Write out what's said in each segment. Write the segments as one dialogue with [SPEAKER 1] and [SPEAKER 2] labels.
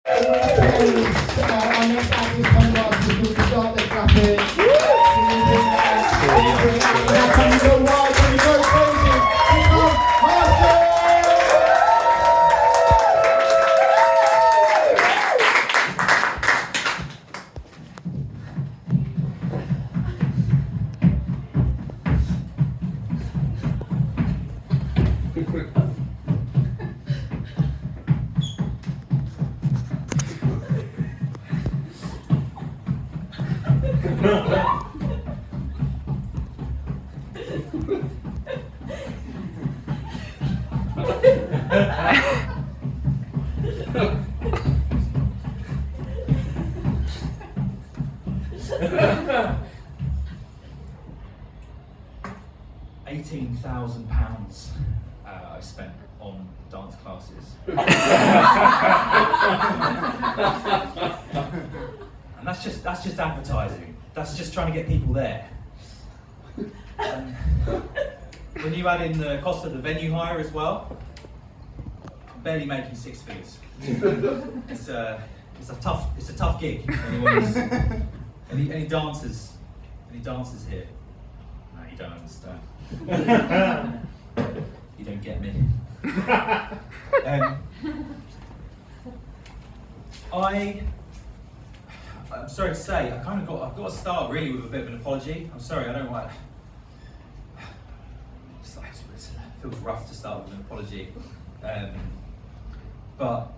[SPEAKER 1] Our next act is coming up. We will start the clapping. That's when you go wild, when you go crazy. Here comes Master!
[SPEAKER 2] 18,000 pounds I spent on dance classes. And that's just advertising. That's just trying to get people there. When you add in the cost of the venue hire as well, I'm barely making 6 figures. It's a tough gig. Any dancers here? No, you don't understand. You don't get me. I'm sorry to say, I've got to start really with a bit of an apology. I'm sorry, I don't want. It feels rough to start with an apology, but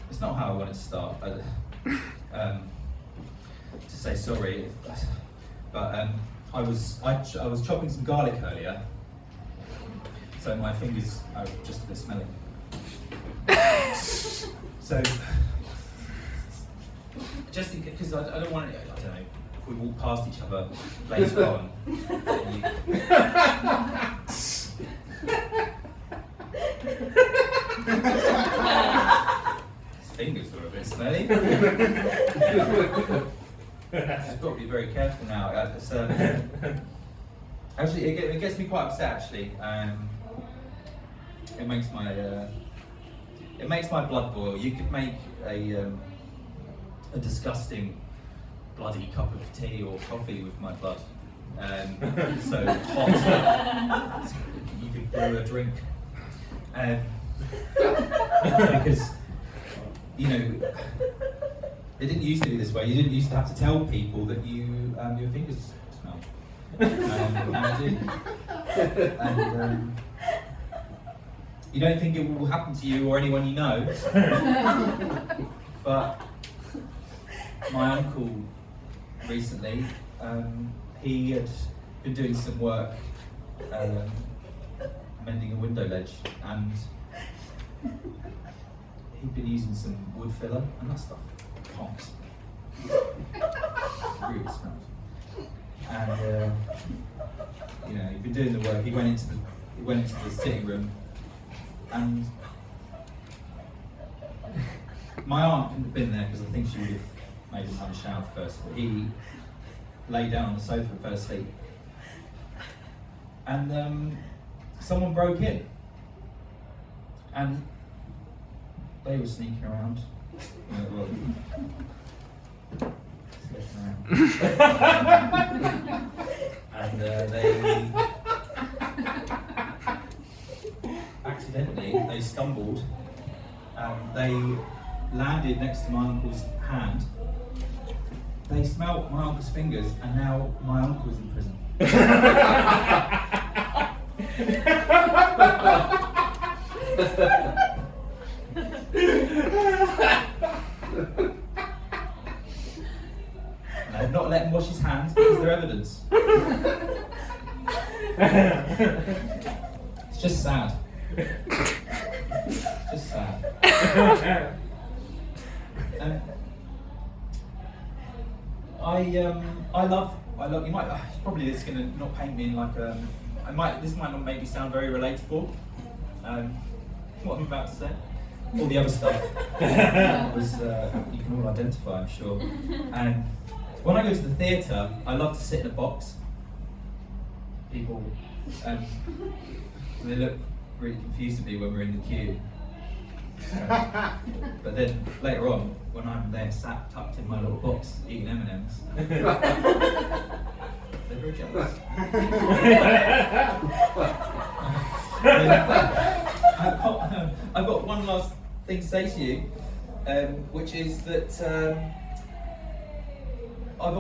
[SPEAKER 2] it's not how I wanted to start. To say sorry, but I was chopping some garlic earlier, so my fingers are just a bit smelly. So, just because I don't want to, I don't know, if we walk past each other later on. His fingers were a bit smelly. I've got to be very careful now. Actually, it gets me quite upset. Actually, it makes my blood boil. You could make a disgusting bloody cup of tea or coffee with my blood. So hot, you could brew a drink. Because it didn't used to be this way. You didn't used to have to tell people that your fingers smell. Now you do. And you don't think it will happen to you or anyone you know. But my uncle recently, he had been doing some work mending a window ledge, and he'd been using some wood filler, and that stuff pops. Really smells. And he'd been doing the work. He went into the sitting room, and my aunt couldn't have been there because I think she would have made him have a shower first. But he lay down on the sofa and fell asleep, and someone broke in, and they were sneaking around. And they stumbled, and they landed next to my uncle's hand. They smelt my uncle's fingers, and now my uncle is in prison. And I've not let him wash his hands because they're evidence. It's just sad. It's just sad. I love. You might probably this is gonna not paint me in like this might not make me sound very relatable. What I'm about to say, all the other stuff was you can all identify, I'm sure. And when I go to the theatre, I love to sit in a box. People, they look really confused at me when we're in the queue. But then later on, when I'm there sat tucked in my little box eating M&Ms, they're very jealous. I've got one last thing to say to you, which is that I've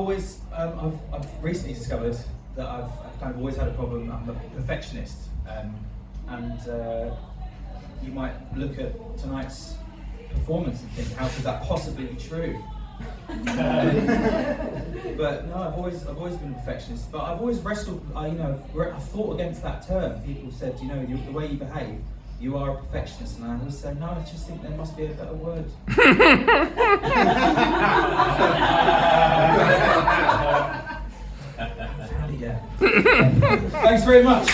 [SPEAKER 2] recently discovered that I've kind of always had a problem. I'm a perfectionist, and you might look at tonight's performance and think, how could that possibly be true? But no, I've always been a perfectionist. But I've always wrestled. I've fought against that term. People said, the way you behave, you are a perfectionist, and I always say, no, I just think there must be a better word. Yeah. Thanks very much.